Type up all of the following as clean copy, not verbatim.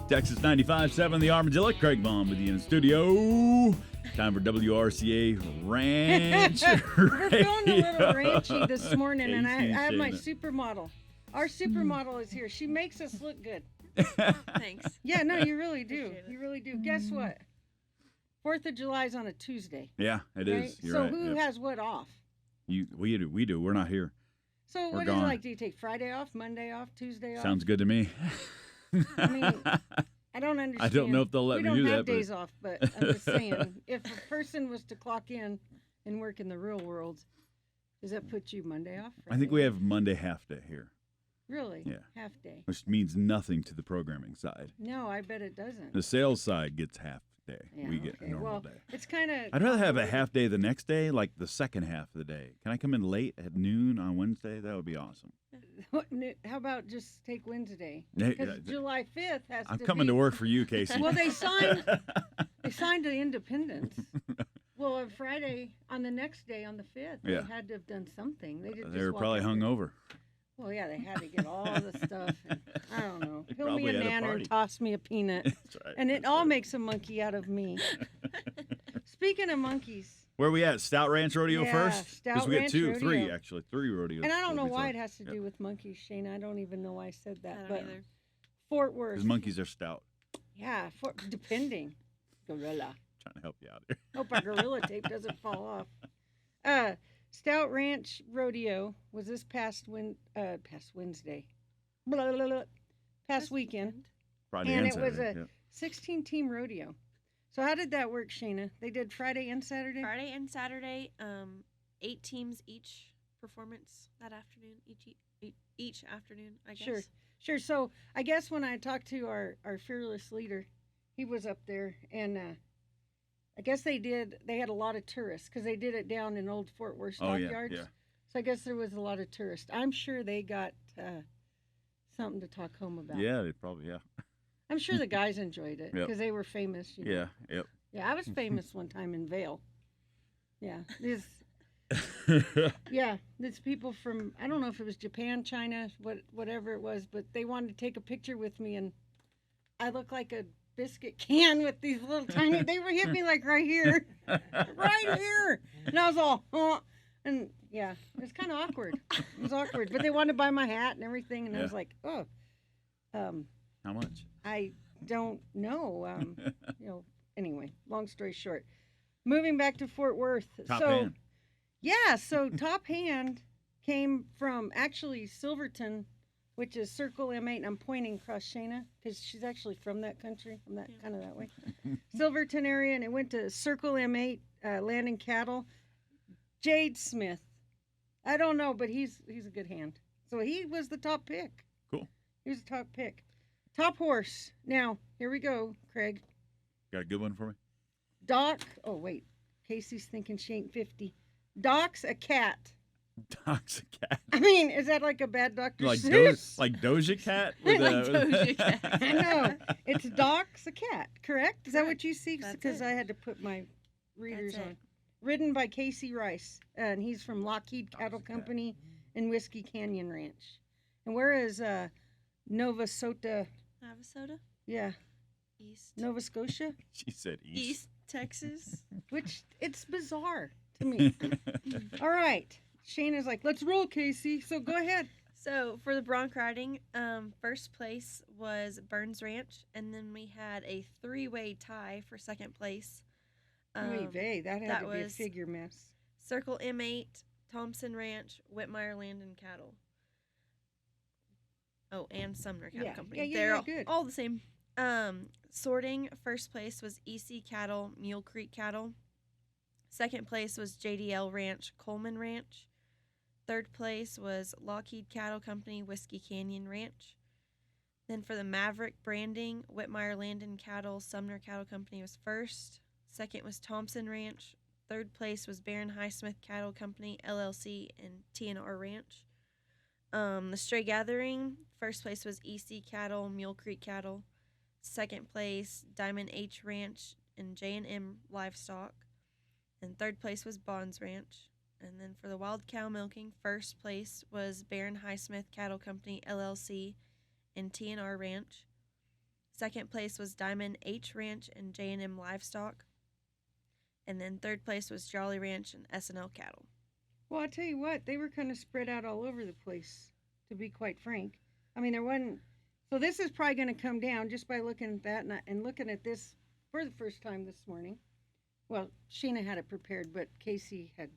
Texas 95.7, the Armadillo. Craig Vaughn with you in the studio. Time for WRCA Ranch. We're feeling a little ranchy this morning, and I Casey have my Shana. supermodel. Our supermodel is here. She makes us look good. Thanks. Yeah, no, you really do. Appreciate it. You really do. Guess what? 4th of July is on a Tuesday. Yeah, it Right? is. You're So right. who Yep. has what off? We do. We're not here. So We're what is it gone. like? Do you take Friday off, Monday off, Tuesday off? Sounds good to me. I mean, I don't understand. I don't know if they'll let me do We don't that, have but- days off, but I'm just saying, if a person was to clock in and work in the real world, does that put you Monday off? I think Friday we off? have Monday half day here, Really? Yeah. Half day. which means nothing to the programming side. No, I bet it doesn't. The sales side gets half day. Yeah, We get okay. a normal Well, day. it's kind of. I'd rather have a half day the next day, like the second half of the day. Can I come in late at noon on Wednesday? That would be awesome. How about just take Wednesday? Hey, Because July 5th has I'm to coming be. to work for you, Casey. Well, they signed the independence. Well, on Friday, on the next day, on the 5th, Yeah. they had to have done something. They didn't. They just were walk probably over. hungover. Well, yeah, they had to get all the stuff. And, I don't know. They Peel me probably a had a nanner party. and toss me a peanut. That's right. And it That's all right. makes a monkey out of me. Speaking of monkeys, Where we at? Stout Ranch Rodeo Yeah, first? Stout we got Ranch three Rodeo. actually. 3 rodeos. and I don't know will be why it starting. has to Yep. do with monkeys, Shane. I don't even know why I said that. I don't but either. Fort Worth. 'Cause monkeys are stout. Yeah, depending. Gorilla. Trying to help you out here. Hope our gorilla tape doesn't fall off. Stout Ranch Rodeo was this past Wednesday. Blah, blah, blah, past weekend. Friday And and it was Saturday. a 16-team rodeo. So how did that work, Shayna? They did Friday and Saturday? Friday and Saturday, 8 teams each performance that afternoon, each afternoon, I guess. Sure. So I guess when I talked to our fearless leader, he was up there, and I guess they had a lot of tourists because they did it down in Old Fort Worth Oh, yeah, Stockyards. yeah. So I guess there was a lot of tourists. I'm sure they got something to talk home about. Yeah, they probably, yeah. I'm sure the guys enjoyed it Yep. because they were famous. You know. Yeah, yep. Yeah, I was famous one time in Vail. Yeah. There's people from, I don't know if it was Japan, China, whatever it was, but they wanted to take a picture with me, and I look like a biscuit can with these little tiny, they were hit me like right here, right here. And I was all, and yeah, it was kind of awkward. It was awkward, but they wanted to buy my hat and everything, and I was Yeah. like, oh, How much? I don't know. Anyway, long story short, moving back to Fort Worth. Top so, hand. Yeah, so top hand came from actually Silverton, which is Circle M8, and I'm pointing across Shayna because she's actually from that country, from that kind of that way. Silverton area, and it went to Circle M8, Land and Cattle. Jade Smith. I don't know, but he's a good hand. So he was the top pick. Cool. He was the top pick. Top horse. Now, here we go, Craig. Got a good one for me? Doc. Oh, wait. Casey's thinking she ain't 50. Doc's a cat. Doc's a cat. I mean, is that like a bad Dr. Like Seuss? like Doja Cat? Like Doja Cat. I know. It's Doc's a cat, correct? Is that what Correct. you see? That's Because it. I had to put my readers That's on. it. Ridden by Casey Rice, and he's from Lockheed Cattle Cat. Company and Whiskey Canyon Ranch. And where is Nova Sota? Navasota, Yeah, East. Nova Scotia? She said east. East Texas. Which, it's bizarre to me. All right. Shayna's like, let's roll, Casey. So go ahead. So for the bronc riding, first place was Burns Ranch, and then we had a 3-way tie for second place. Wait, vey, that had that to be a was- figure mess. Circle M8, Thompson Ranch, Whitmire Land and Cattle. Oh, and Sumner Cattle Yeah. Company. Yeah, They're good. all the same. Sorting, first place was EC Cattle, Mule Creek Cattle. Second place was JDL Ranch, Coleman Ranch. Third place was Lockheed Cattle Company, Whiskey Canyon Ranch. Then for the Maverick branding, Whitmire Land and Cattle, Sumner Cattle Company was first. Second was Thompson Ranch. Third place was Barron Highsmith Cattle Company, LLC, and TNR Ranch. The Stray Gathering, first place was EC Cattle, Mule Creek Cattle. Second place, Diamond H Ranch and J&M Livestock. And third place was Bonds Ranch. And then for the wild cow milking, first place was Barron Highsmith Cattle Company, LLC, and TNR Ranch. Second place was Diamond H Ranch and J&M Livestock. And then third place was Jolly Ranch and S&L Cattle. Well, I'll tell you what, they were kind of spread out all over the place, to be quite frank. I mean, there wasn't. So this is probably going to come down just by looking at that and looking at this for the first time this morning. Well, Sheena had it prepared, but Casey had,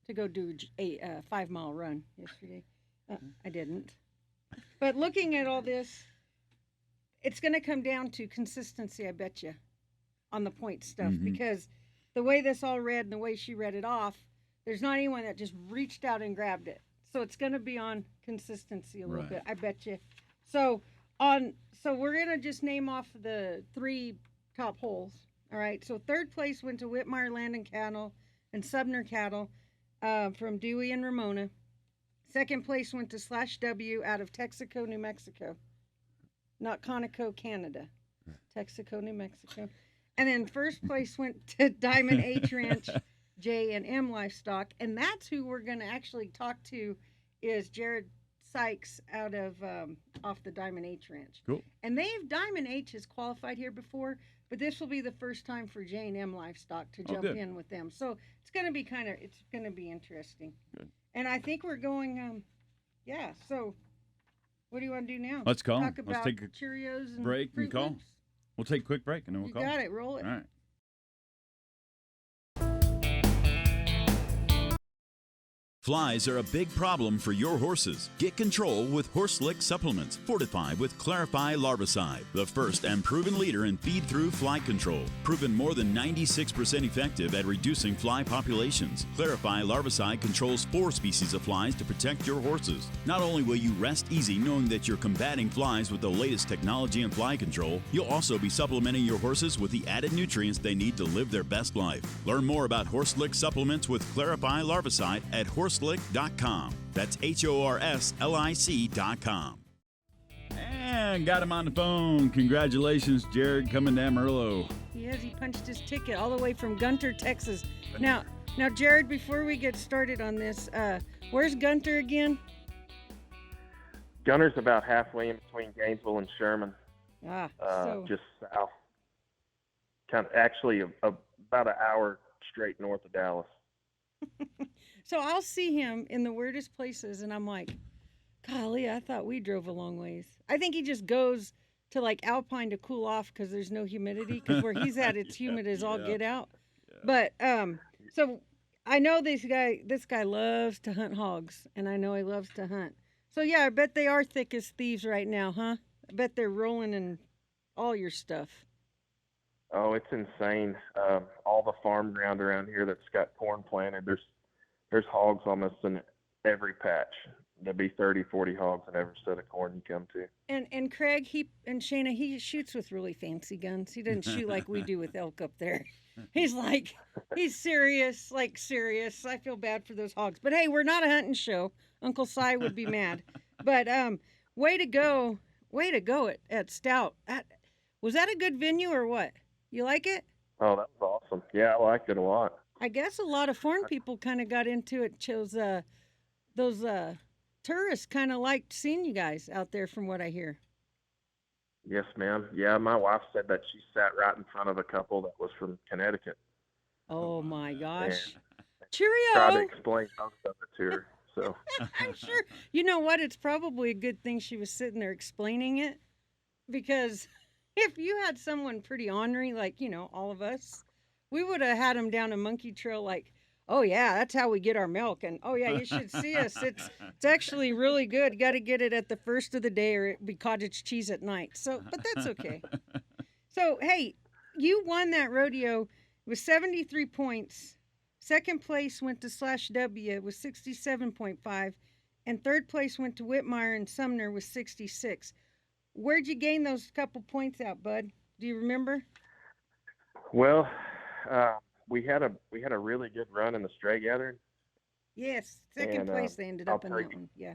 to go do a 5-mile run yesterday. I didn't. But looking at all this, it's going to come down to consistency, I bet you, on the point stuff. Because the way this all read and the way she read it off, there's not anyone that just reached out and grabbed it. So it's going to be on consistency a little bit, I bet you. So we're going to just name off the 3 top holes. All right. So third place went to Whitmire Land and Cattle and Sumner Cattle from Dewey and Ramona. Second place went to /W out of Texaco, New Mexico. Not Conoco, Canada. Texaco, New Mexico. And then first place went to Diamond H Ranch, J&M Livestock. And that's who we're going to actually talk to is Jared Sykes out of off the Diamond H Ranch. Cool. And Diamond H has qualified here before, but this will be the first time for J&M Livestock to jump in with them. So it's going to be interesting. Good. And I think we're going, so what do you want to do now? Let's call. Talk about Let's take a Cheerios and break and Fruit call. Loops? We'll take a quick break and then we'll call. You got it. Roll it. All right. Flies are a big problem for your horses. Get control with Horse Lick supplements, fortified with Clarify Larvicide, the first and proven leader in feed-through fly control. Proven more than 96% effective at reducing fly populations. Clarify Larvicide controls 4 species of flies to protect your horses. Not only will you rest easy knowing that you're combating flies with the latest technology in fly control, you'll also be supplementing your horses with the added nutrients they need to live their best life. Learn more about Horse Lick supplements with Clarify Larvicide at horselick.com. That's HORSLIC.com. And got him on the phone. Congratulations, Jared, coming to Amarillo. He punched his ticket all the way from Gunter, Texas. Now, Jared, before we get started on this, where's Gunter again? Gunter's about halfway in between Gainesville and Sherman. Just south. Kind of actually about an hour straight north of Dallas. So I'll see him in the weirdest places, and I'm like, golly, I thought we drove a long ways. I think he just goes to like Alpine to cool off because there's no humidity, because where he's at, it's humid as all get out. Yeah. But so I know this guy loves to hunt hogs, and I know he loves to hunt. So yeah, I bet they are thick as thieves right now, huh? I bet they're rolling in all your stuff. Oh, it's insane. All the farm ground around here that's got corn planted, there's hogs almost in every patch. There'll be 30, 40 hogs in every set of corn you come to. And Craig, Shayna, he shoots with really fancy guns. He doesn't shoot like we do with elk up there. He's serious, serious. I feel bad for those hogs. But hey, we're not a hunting show. Uncle Si would be mad. But way to go at Stout. Was that a good venue or what? You like it? Oh, that was awesome. Yeah, I liked it a lot. I guess a lot of foreign people kind of got into it. Those tourists kind of liked seeing you guys out there, from what I hear. Yes, ma'am. Yeah, my wife said that she sat right in front of a couple that was from Connecticut. Oh my gosh! And Cheerio! Tried to explain most of it to her. So I'm sure. You know what? It's probably a good thing she was sitting there explaining it, because if you had someone pretty ornery, like, all of us, we would have had them down a monkey trail like, oh, yeah, that's how we get our milk. And, oh, yeah, you should see us. It's actually really good. You got to get it at the first of the day, or it'd be cottage cheese at night. So, but that's okay. So, hey, you won that rodeo with 73 points. Second place went to /W with 67.5. And third place went to Whitmire and Sumner with 66. Where'd you gain those couple points out, bud? Do you remember? Well, we had a really good run in the stray gathering. Yes, second place they ended up in that one. Yeah.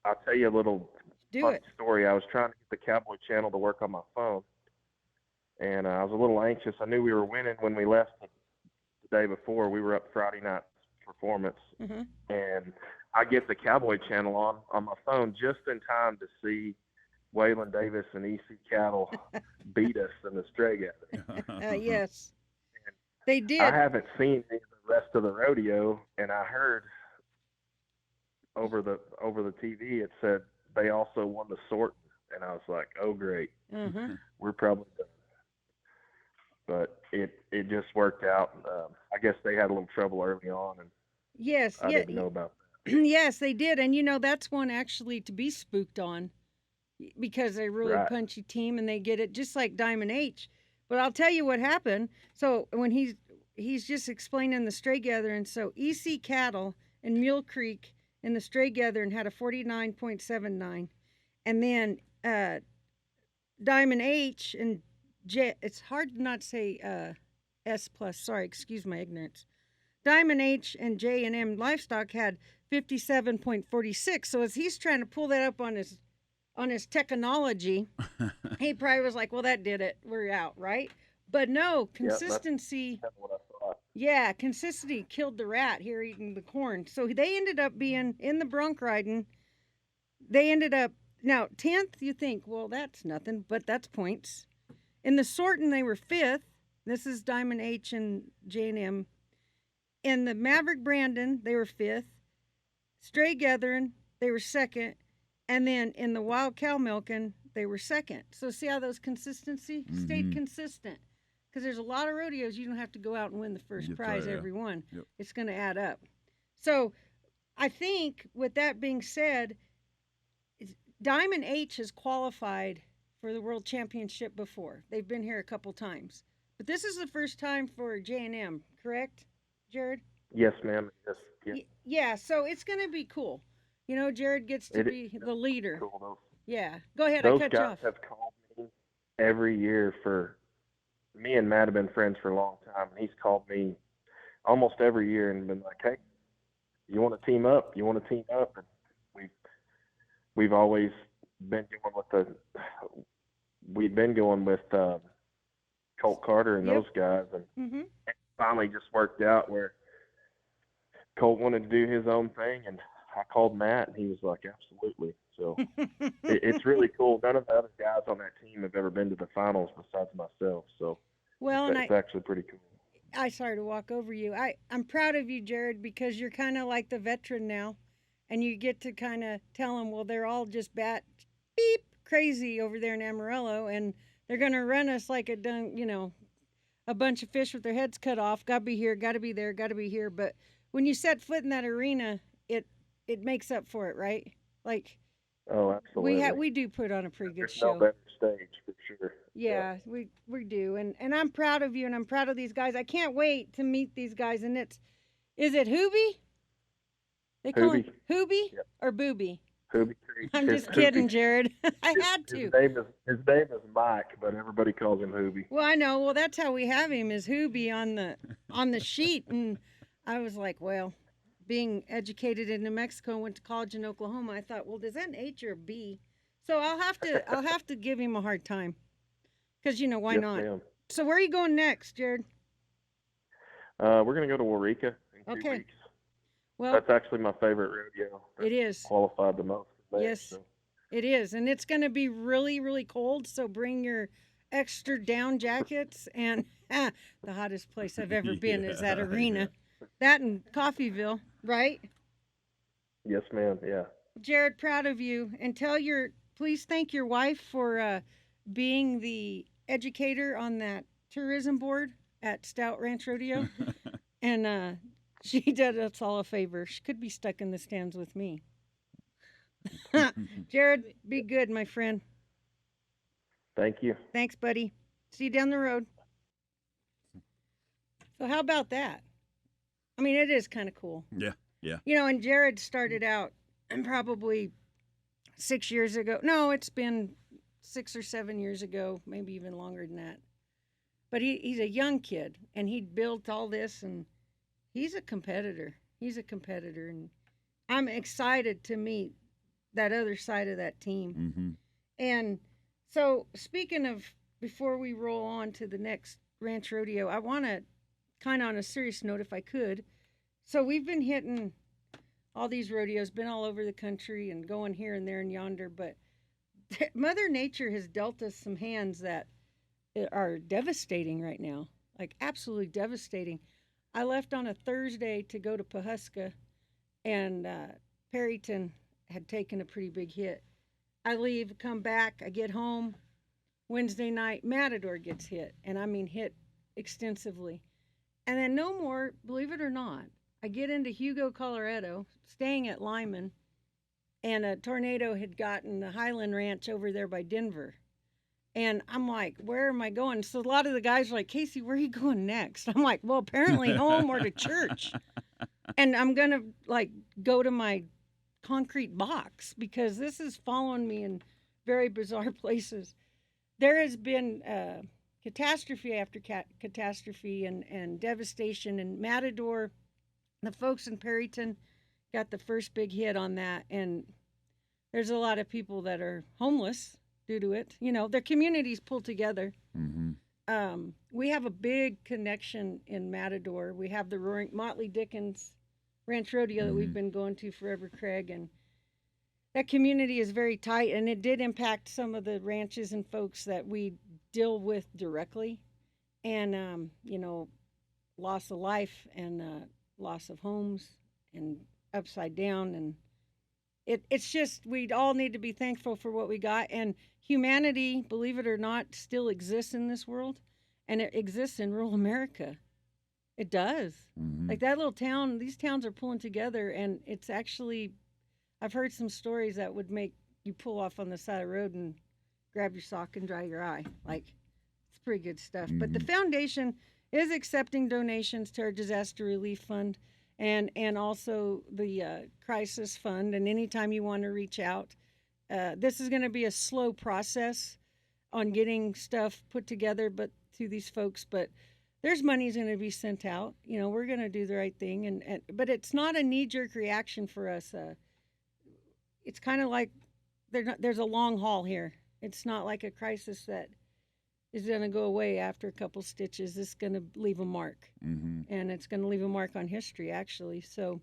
I'll tell you a little fun story. I was trying to get the Cowboy Channel to work on my phone, and I was a little anxious. I knew we were winning when we left the day before. We were up Friday night performance, and I get the Cowboy Channel on my phone just in time to see Waylon Davis and EC Cattle beat us in the stray gathering. Yes, they did. I haven't seen the rest of the rodeo, and I heard over the TV it said they also won the sort, and I was like, oh great, we're probably done. But it just worked out. I guess they had a little trouble early on, and yes, I didn't know about that. Yes, they did, and that's one actually to be spooked on, because they're a really punchy team and they get it just like Diamond H. But I'll tell you what happened. So when he's just explaining the stray gathering, so EC Cattle and Mule Creek in the stray gathering had a 49.79, and then Diamond H and J. It's hard to not say S plus. Sorry, excuse my ignorance. Diamond H and J&M Livestock had 57.46. So as he's trying to pull that up on his technology, he probably was like, well, that did it. We're out, right? But no, consistency. That's what I thought. Yeah, consistency killed the rat here eating the corn. So they ended up being in the bronc riding. They ended up, now 10th, you think, well, that's nothing, but that's points. In the sorting, they were 5th. This is Diamond H and J&M. In the Maverick Brandon, they were 5th. Stray Gathering, they were 2nd. And then in the Wild Cow Milking, they were 2nd. So see how those consistency stayed consistent? Because there's a lot of rodeos you don't have to go out and win the first prize every one. Yep. It's going to add up. So I think with that being said, Diamond H has qualified for the World Championship before. They've been here a couple times. But this is the first time for J&M, correct, Jared? Yes, ma'am. Yes. Yeah, so it's going to be cool. Jared gets to be the leader. Cool, yeah. Go ahead, those I cut you off. guys have called me every year for – me and Matt have been friends for a long time, and he's called me almost every year and been like, hey, you want to team up? You want to team up? And we've always been going with Colt Carter and those guys, and it finally just worked out where Colt wanted to do his own thing, and I called Matt, and he was like, absolutely. So it's really cool. None of the other guys on that team have ever been to the finals besides myself. So it's actually pretty cool. I'm sorry to walk over you. I'm proud of you, Jared, because you're kind of like the veteran now, and you get to kind of tell them, well, they're all just beep crazy over there in Amarillo, and they're going to run us like a bunch of fish with their heads cut off. Got to be here, got to be there, got to be here. But when you set foot in that arena, it makes up for it, right? Like, oh, absolutely. We do put on a pretty good There's show. No better stage for sure. Yeah, we do, and I'm proud of you, and I'm proud of these guys. I can't wait to meet these guys. And is it Hoobie? They call him Hoobie or Booby? Hoobie. I'm just kidding, Jared. I had to. His name is Mike, but everybody calls him Hoobie. Well, I know. Well, that's how we have him, is Hoobie on the sheet, and I was like, well, being educated in New Mexico, went to college in Oklahoma, I thought, well, is that an H or a B? So I'll have to give him a hard time, because why not? Ma'am. So where are you going next, Jared? We're gonna go to WRCA in 2 weeks. Well, that's actually my favorite rodeo. It is qualified the most. Yes, so. It is, and it's going to be really, really cold. So bring your extra down jackets, and the hottest place I've ever been is that arena. That and Coffeeville, right? Yes, ma'am. Yeah. Jared, proud of you, and please thank your wife for being the educator on that tourism board at Stout Ranch Rodeo, and she did us all a favor. She could be stuck in the stands with me. Jared, be good, my friend. Thank you. Thanks, buddy. See you down the road. So how about that? I mean, it is kind of cool. Yeah. And Jared started out probably 6 years ago. No, it's been 6 or 7 years ago, maybe even longer than that. But he's a young kid, and he built all this, and he's a competitor. And I'm excited to meet that other side of that team. Mm-hmm. And so, speaking of, before we roll on to the next ranch rodeo, I want to kind of on a serious note, if I could. So we've been hitting all these rodeos, been all over the country and going here and there and yonder, but Mother Nature has dealt us some hands that are devastating right now, like absolutely devastating. I left on a Thursday to go to Pawhuska, and Perryton had taken a pretty big hit. I leave, come back, I get home. Wednesday night, Matador gets hit, and I mean hit extensively. And then no more, believe it or not, I get into Hugo, Colorado, staying at Lyman, and a tornado had gotten the Highland Ranch over there by Denver. And I'm like, where am I going? So a lot of the guys are like, Casey, where are you going next? I'm like, well, apparently home or to church. And I'm going to like go to my concrete box because this is following me in very bizarre places. There has been catastrophe after catastrophe and devastation. And Matador, the folks in Perryton got the first big hit on that. And there's a lot of people that are homeless due to it. You know, their communities pulled together. Mm-hmm. We have a big connection in Matador. We have the Roaring Motley Dickens Ranch Rodeo that we've been going to forever, Craig. And that community is very tight, and it did impact some of the ranches and folks that we deal with directly. And, you know, loss of life and loss of homes and upside down. And it's just, we all need to be thankful for what we got. And humanity, believe it or not, still exists in this world, and it exists in rural America. It does. Mm-hmm. Like that little town, these towns are pulling together, and it's actually, I've heard some stories that would make you pull off on the side of the road and grab your sock and dry your eye. Like, it's pretty good stuff. Mm-hmm. But the foundation is accepting donations to our disaster relief fund and also the crisis fund. And anytime you want to reach out, this is going to be a slow process on getting stuff put together, but to these folks. But there's money's going to be sent out. You know, we're going to do the right thing. But it's not a knee-jerk reaction for us. It's kind of like there's a long haul here. It's not like a crisis that is going to go away after a couple stitches. It's going to leave a mark. Mm-hmm. And it's going to leave a mark on history, actually. So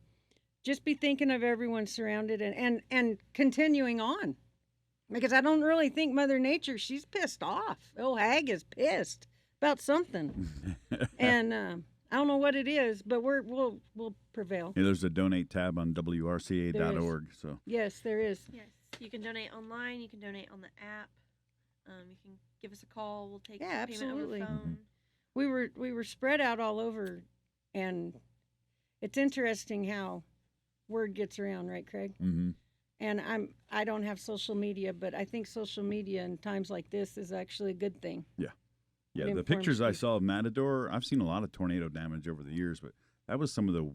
just be thinking of everyone surrounded and continuing on. Because I don't really think Mother Nature, she's pissed off. Old hag is pissed about something. And I don't know what it is, but we'll prevail. Yeah, there's a donate tab on WRCA.org. So yes, there is. Yes, you can donate online. You can donate on the app. You can give us a call. We'll take payment over the phone. We were spread out all over, and it's interesting how word gets around, right, Craig? Mm-hmm. And I don't have social media, but I think social media in times like this is actually a good thing. Yeah. Yeah, the pictures I saw of Matador, I've seen a lot of tornado damage over the years, but that was some of the,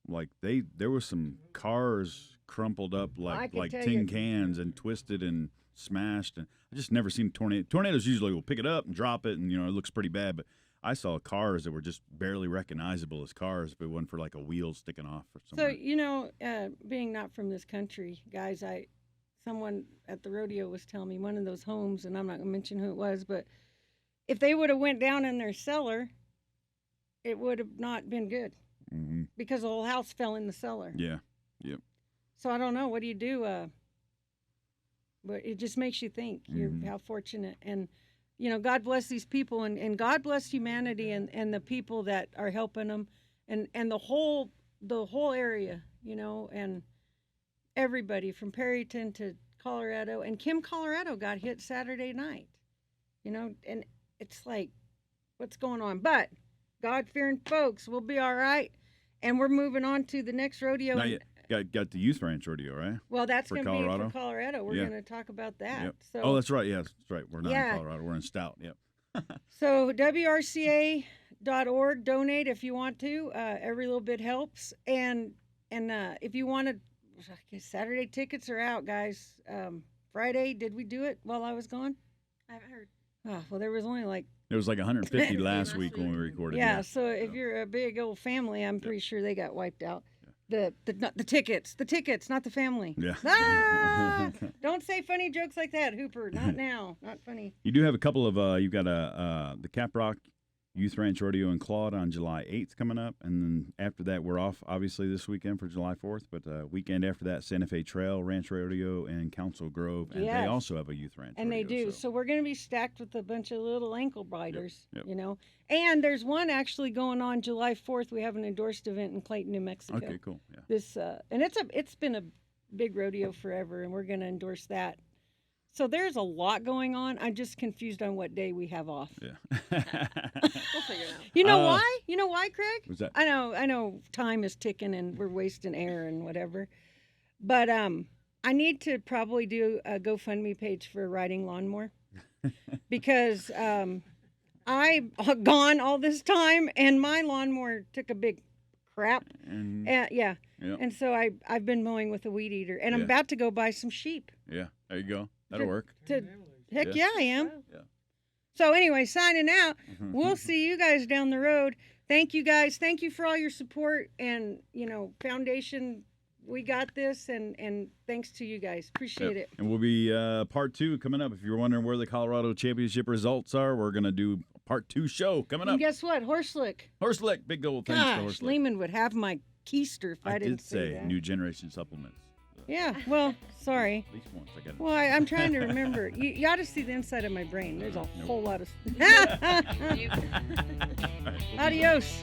like, there was some cars crumpled up like tin cans and twisted and smashed. And I just never seen tornadoes usually will pick it up and drop it, and, you know, it looks pretty bad. But I saw cars that were just barely recognizable as cars if it wasn't for, like, a wheel sticking off or something. So, you know, being not from this country, guys, someone at the rodeo was telling me one of those homes, and I'm not going to mention who it was, but if they would have went down in their cellar, it would have not been good because the whole house fell in the cellar. Yeah, yep. So I don't know. What do you do? But it just makes you think you're how fortunate. And, you know, God bless these people and God bless humanity and the people that are helping them and the whole area, you know, and everybody from Perryton to Colorado. And Kim, Colorado got hit Saturday night, you know, and it's like, what's going on? But God-fearing folks, we'll be all right. And we're moving on to the next rodeo. Now you got the Youth Ranch Rodeo, right? Well, that's going to be for Colorado. We're going to talk about that. Yep. So, that's right. Yeah, that's right. We're not in Colorado. We're in Stout. Yep. So WRCA.org, donate if you want to. Every little bit helps. And if you want to, Saturday tickets are out, guys. Friday, did we do it while I was gone? I haven't heard. Oh, well, there was only like 150 last week when we recorded. Yeah, so if you're a big old family, I'm pretty sure they got wiped out. The tickets, not the family. Yeah. Ah! Don't say funny jokes like that, Hooper. Not now. Not funny. You do have a couple of you've got the Caprock Youth Ranch Rodeo in Claude on July 8th coming up. And then after that, we're off, obviously, this weekend for July 4th. But weekend after that, Santa Fe Trail, Ranch Rodeo, and Council Grove. And they also have a Youth Ranch and Rodeo. They do. So we're going to be stacked with a bunch of little ankle biters, Yep. you know. And there's one actually going on July 4th. We have an endorsed event in Clayton, New Mexico. Okay, cool. Yeah. And it's been a big rodeo forever, and we're going to endorse that. So there's a lot going on. I'm just confused on what day we have off. Yeah. We'll figure it out. You know why? You know why, Craig? What's that? I know time is ticking and we're wasting air and whatever. But I need to probably do a GoFundMe page for a riding lawnmower because I've gone all this time and my lawnmower took a big crap. Yeah. Yep. And so I've been mowing with a weed eater, and I'm about to go buy some sheep. Yeah, there you go. That'll work. Heck yeah, I am. Yeah. So anyway, signing out. We'll see you guys down the road. Thank you guys. Thank you for all your support and, Foundation. We got this, and thanks to you guys. Appreciate it. And we'll be part 2 coming up. If you're wondering where the Colorado Championship results are, we're going to do part 2 show coming up. And guess what? Horselick. Horselick. Big old thanks to Gosh, Horselick. Lehman would have my keister if I didn't say that. New Generation Supplements. Yeah, well, sorry. At least once. I got it. Well, I'm trying to remember. You ought to see the inside of my brain. There's a whole lot of... Adios.